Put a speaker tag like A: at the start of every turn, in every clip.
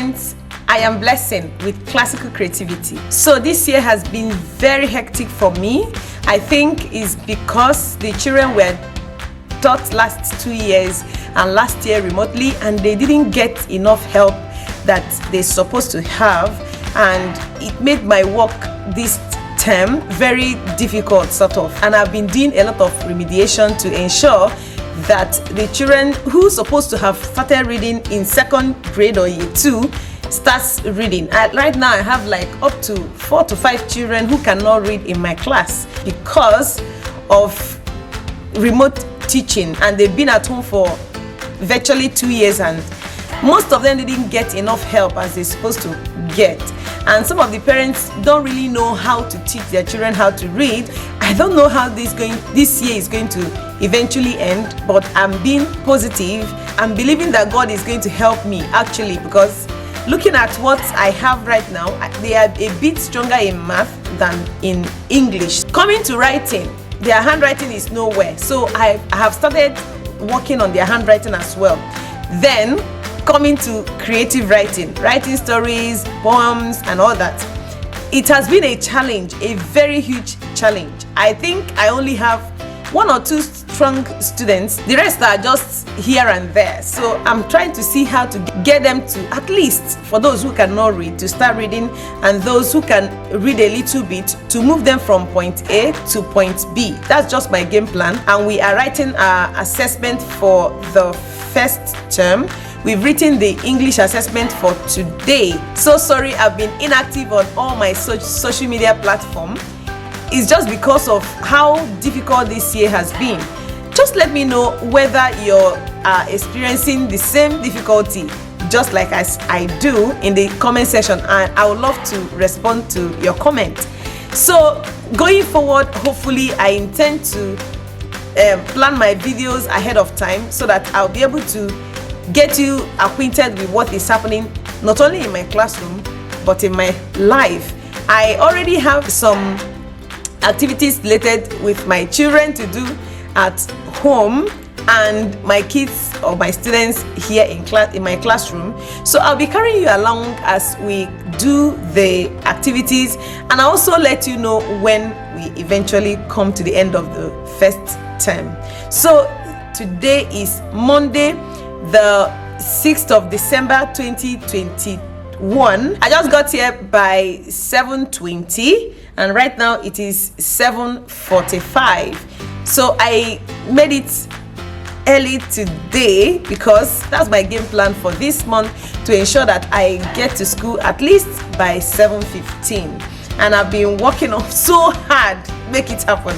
A: parents I am blessing with classical creativity. So this year has been very hectic for me. I think it's because the children were taught last 2 years and last year remotely, and they didn't get enough help that they're supposed to have, and it made my work this term very difficult sort of. And I've been doing a lot of remediation to ensure that the children who are supposed to have started reading in 2nd grade or year 2 starts reading. Right now I have like up to 4 to 5 children who cannot read in my class because of remote teaching, and they've been at home for virtually 2 years, and most of them didn't get enough help as they're supposed to get. And some of the parents don't really know how to teach their children how to read. I don't know how this year is going to eventually end, but I'm being positive. I'm believing that God is going to help me actually, because looking at what I have right now, they are a bit stronger in math than in English. Coming to writing, their handwriting is nowhere. So I have started working on their handwriting as well. Then coming to creative writing stories, poems, and all that. It has been a challenge, a very huge challenge. I think I only have 1 or 2 strong students. The rest are just here and there. So I'm trying to see how to get them to, at least for those who cannot read, to start reading, and those who can read a little bit, to move them from point A to point B. That's just my game plan. And we are writing our assessment for the first term. We've written the English assessment for today. So sorry I've been inactive on all my social media platforms. It's just because of how difficult this year has been. Just let me know whether you're experiencing the same difficulty just like as I do in the comment section, and I would love to respond to your comment. So going forward, hopefully I intend to plan my videos ahead of time so that I'll be able to get you acquainted with what is happening not only in my classroom but in my life. I already have some activities related with my children to do at home and my kids or my students here in my classroom. So I'll be carrying you along as we do the activities, and I also let you know when we eventually come to the end of the first term. So today is Monday, the 6th of December 2021. I just got here by 7:20 and right now it is 7:45. So I made it early today because that's my game plan for this month, to ensure that I get to school at least by 7:15. And I've been working on so hard to make it happen.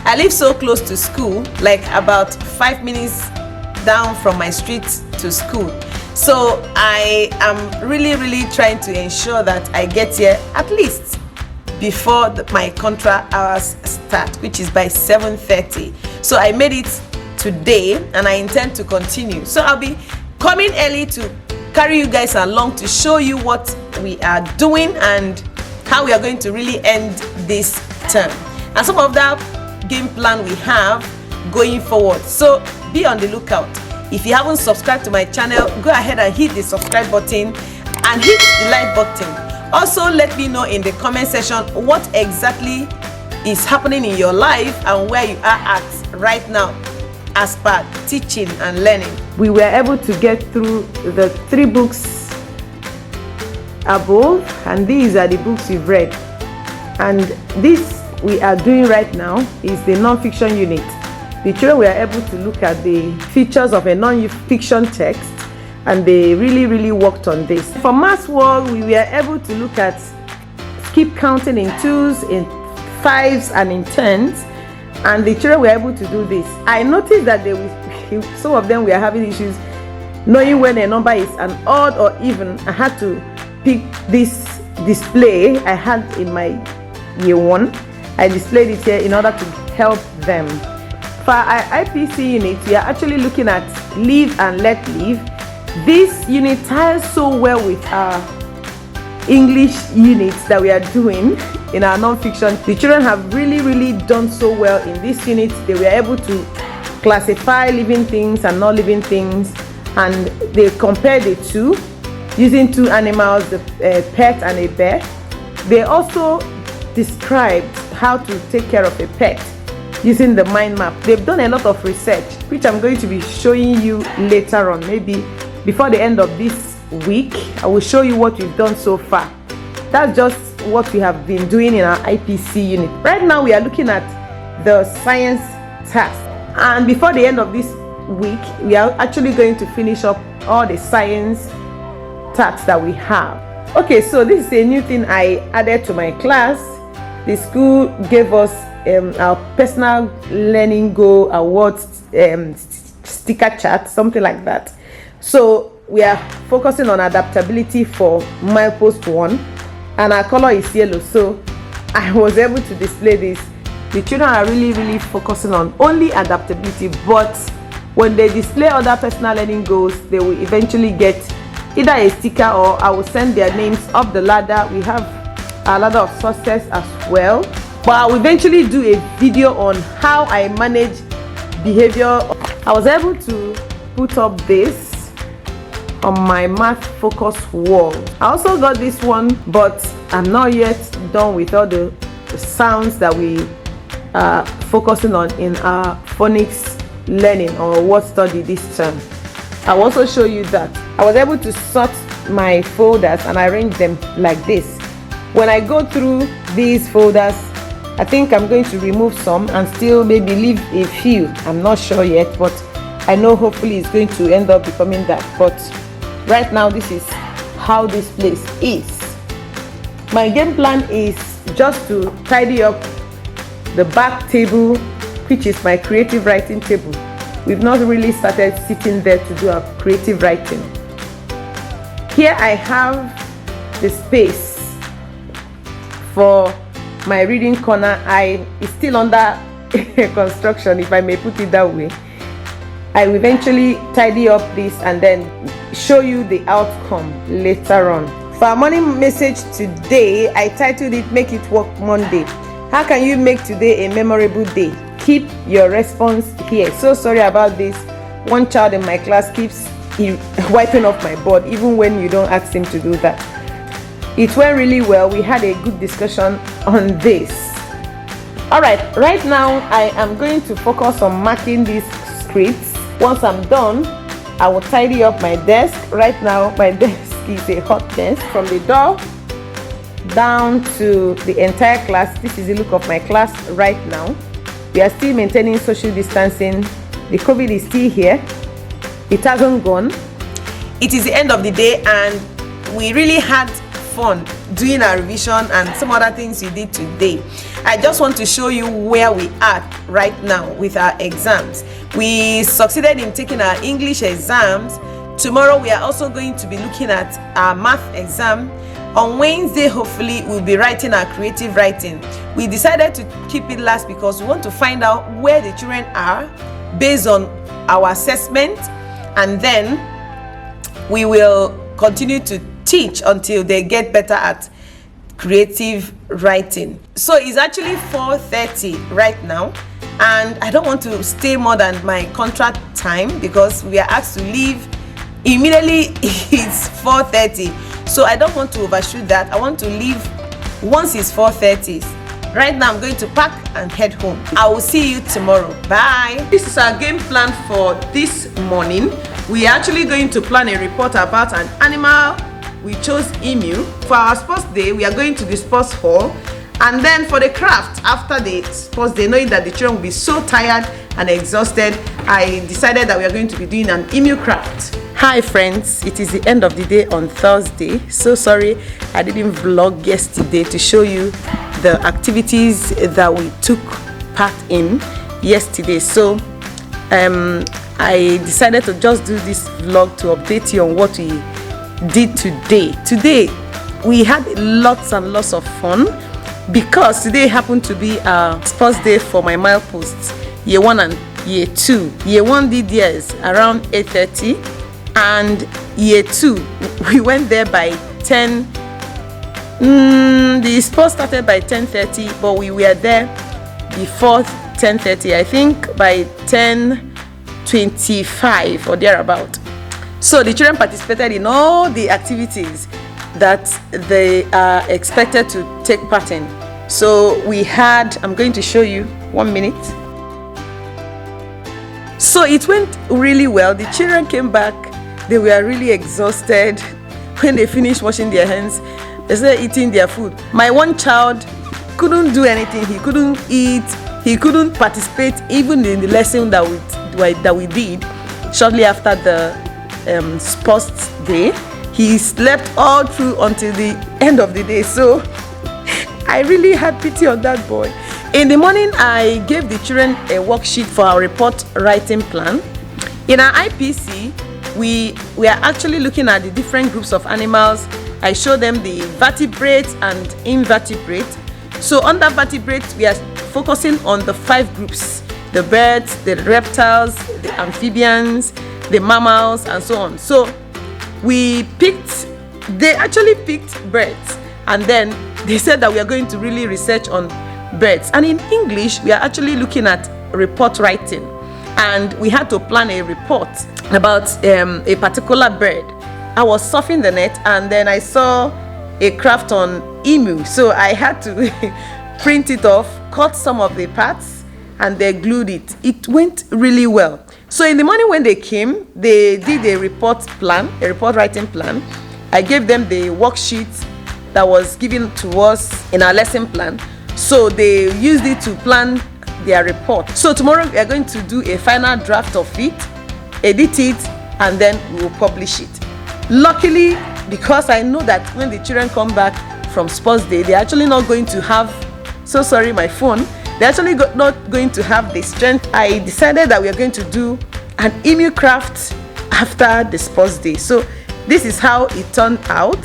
A: I live so close to school, like about 5 minutes down from my street to school. So I am really trying to ensure that I get here at least before my contra hours start, which is by 7:30. So I made it today and I intend to continue. So I'll be coming early to carry you guys along to show you what we are doing and how we are going to really end this term and some of that game plan we have going forward. So be on the lookout. If you haven't subscribed to my channel, go ahead and hit the subscribe button and hit the like button. Also, let me know in the comment section what exactly is happening in your life and where you are at right now as per teaching and learning. We were able to get through the 3 books above, and these are the books you've read. And this we are doing right now is the non-fiction unit. The children were able to look at the features of a non-fiction text, and they really worked on this. For Maths World, we were able to look at skip counting in 2s, in 5s, and in 10s, and the children were able to do this. I noticed that some of them were having issues knowing when a number is an odd or even. I had to pick this display I had in my year 1. I displayed it here in order to help them. For our IPC unit, we are actually looking at live and let live. This unit ties so well with our English units that we are doing in our non-fiction. The children have really done so well in this unit. They were able to classify living things and non-living things, and they compared the two using two animals, a pet and a bear. They also described how to take care of a pet using the mind map. They've done a lot of research, which I'm going to be showing you later on. Maybe before the end of this week, I will show you what we've done so far. That's just what we have been doing in our IPC unit. Right now we are looking at the science task, and before the end of this week we are actually going to finish up all the science tasks that we have. Okay, so this is a new thing I added to my class. The school gave us our personal learning goal awards sticker chart, something like that. So we are focusing on adaptability for milepost 1, and our color is yellow, so I was able to display this. The children are really focusing on only adaptability, but when they display other personal learning goals, they will eventually get either a sticker or I will send their names up the ladder. We have a ladder of success as well, but I will eventually do a video on how I manage behavior. I was able to put up this on my math focus wall. I also got this one, but I'm not yet done with all the sounds that we are focusing on in our phonics learning or word study this term. I'll also show you that. I was able to sort my folders and arrange them like this. When I go through these folders, I think I'm going to remove some and still maybe leave a few. I'm not sure yet, but I know hopefully it's going to end up becoming that. But right now this is how this place is. My game plan is just to tidy up the back table, which is my creative writing table. We've not really started sitting there to do our creative writing. Here I have the space for my reading corner. It's still under construction, if I may put it that way. I will eventually tidy up this and then show you the outcome later on. For our morning message today, I titled it "Make It Work Monday." How can you make today a memorable day? Keep your response here. So sorry about this. One child in my class keeps wiping off my board even when you don't ask him to do that. It went really well. We had a good discussion on this. Alright, right now I am going to focus on marking these scripts. Once I'm done, I will tidy up my desk. Right now my desk is a hot mess. From the door down to the entire class, this is the look of my class right now. We are still maintaining social distancing. The COVID is still here. It hasn't gone. It is the end of the day and we really had fun doing our revision and some other things we did today. I just want to show you where we are right now with our exams. We succeeded in taking our English exams. Tomorrow we are also going to be looking at our math exam. On Wednesday, hopefully, we'll be writing our creative writing. We decided to keep it last because we want to find out where the children are based on our assessment, and then we will continue to teach until they get better at creative writing. So it's actually 4:30 right now, and I don't want to stay more than my contract time because we are asked to leave immediately. It's 4:30, so I don't want to overshoot that. I want to leave once it's 4:30. Right now I'm going to pack and head home. I will see you tomorrow. Bye. This is our game plan for this morning. We are actually going to plan a report about an animal. We chose emu. For our sports day, we are going to the sports hall. And then for the craft, after the sports day, knowing that the children will be so tired and exhausted, I decided that we are going to be doing an emu craft. Hi friends, it is the end of the day on Thursday. So sorry I didn't vlog yesterday to show you the activities that we took part in yesterday. So I decided to just do this vlog to update you on what we did today. Today we had lots and lots of fun because today happened to be a sports day for my mileposts, year 1 and year 2. Year 1 did theirs around 8:30, and year 2 we went there by 10. The sports started by 10:30, but we were there before 10:30. I think by 10:25 or thereabout. So the children participated in all the activities that they are expected to take part in. So we had, I'm going to show you 1 minute. So it went really well. The children came back, they were really exhausted. When they finished washing their hands, they started eating their food. My one child couldn't do anything. He couldn't eat, he couldn't participate even in the lesson that we did shortly after the sports day. He slept all through until the end of the day. So I really had pity on that boy. In the morning, I gave the children a worksheet for our report writing plan. In our IPC, we are actually looking at the different groups of animals. I showed them the vertebrates and invertebrates. So under vertebrates, we are focusing on the 5 groups: the birds, the reptiles, the amphibians, the mammals, and so on. So they actually picked birds, and then they said that we are going to really research on birds. And in English, we are actually looking at report writing, and we had to plan a report about a particular bird. I was surfing the net, and then I saw a craft on emu, so I had to print it off, cut some of the parts, and they glued it. It went really well. So in the morning when they came, they did a report writing plan. I gave them the worksheet that was given to us in our lesson plan. So they used it to plan their report. So tomorrow we are going to do a final draft of it, edit it, and then we will publish it. Luckily, because I know that when the children come back from sports day, they're actually not going to have, so sorry my phone, they're actually not going to have the strength. I decided that we are going to do an emu craft after the sports day. So this is how it turned out.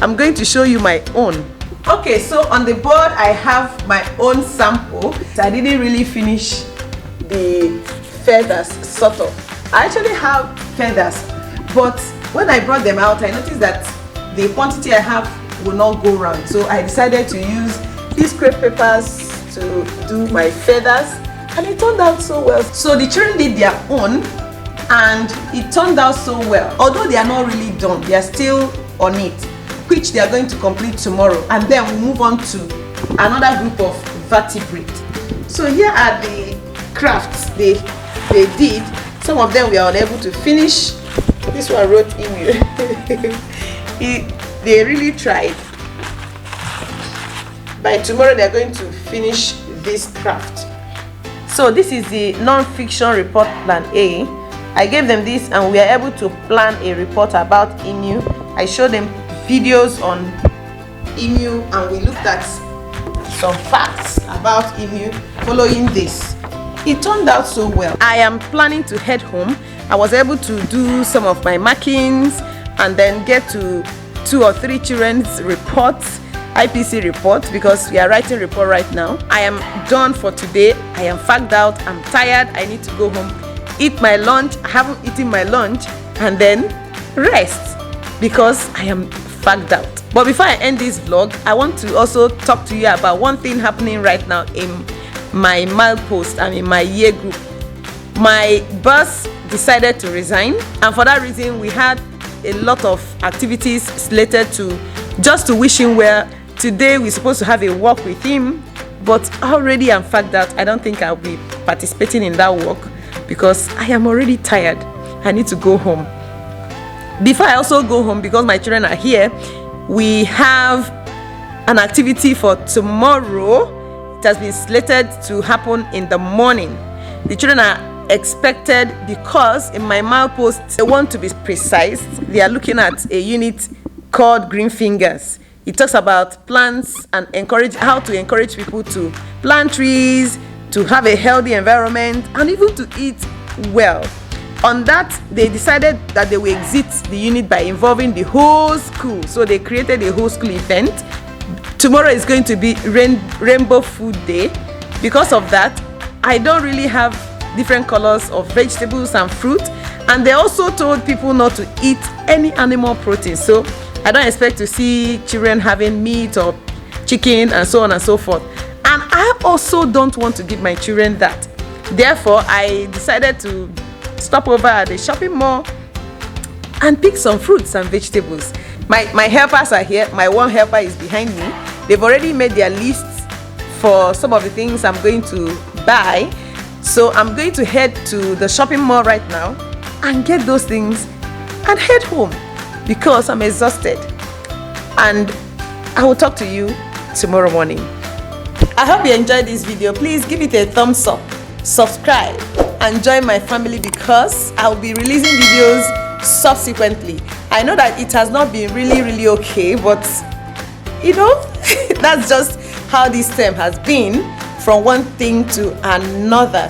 A: I'm going to show you my own. Okay, so on the board I have my own sample. I didn't really finish the feathers, sort of. I actually have feathers, but when I brought them out, I noticed that the quantity I have will not go round. So I decided to use these crepe papers to do my feathers, and it turned out so well. So the children did their own, and it turned out so well. Although they are not really done, they are still on it, which they are going to complete tomorrow, and then we'll move on to another group of vertebrates. So here are the crafts they did. Some of them we are unable to finish. This one wrote emu. They really tried. By tomorrow they are going to finish this craft. So this is the non-fiction report plan A. I gave them this, and we are able to plan a report about emu. I showed them videos on emu, and we looked at some facts about emu following this. It turned out so well. I am planning to head home. I was able to do some of my markings and then get to 2 or 3 children's reports, IPC reports, because we are writing report right now. I am done for today. I am fagged out. I'm tired. I need to go home, eat my lunch. I haven't eaten my lunch, and then rest because I am fagged out. But before I end this vlog, I want to also talk to you about one thing happening right now in my milepost and in my year group. My boss decided to resign, and for that reason we had a lot of activities slated to wish him well. Today we're supposed to have a walk with him, but already I'm fagged out. I don't think I'll be participating in that walk because I am already tired. I need to go home. Before I also go home, because my children are here, we have an activity for tomorrow. It has been slated to happen in the morning. The children are expected, because in my milepost they want to be precise. They are looking at a unit called Green Fingers. It talks about plants and how to encourage people to plant trees, to have a healthy environment, and even to eat well. On that, they decided that they will exit the unit by involving the whole school. So they created a whole school event. Tomorrow is going to be Rainbow Food Day. Because of that, I don't really have different colors of vegetables and fruit, and they also told people not to eat any animal protein. So I don't expect to see children having meat or chicken and so on and so forth. And I also don't want to give my children that. Therefore, I decided to stop over at the shopping mall and pick some fruits and vegetables. My helpers are here. My one helper is behind me. They've already made their lists for some of the things I'm going to buy. So I'm going to head to the shopping mall right now and get those things and head home because I'm exhausted. And I will talk to you tomorrow morning. I hope you enjoyed this video. Please give it a thumbs up, subscribe, and join my family because I will be releasing videos subsequently. I know that it has not been really okay, but you know, that's just how this term has been, from one thing to another.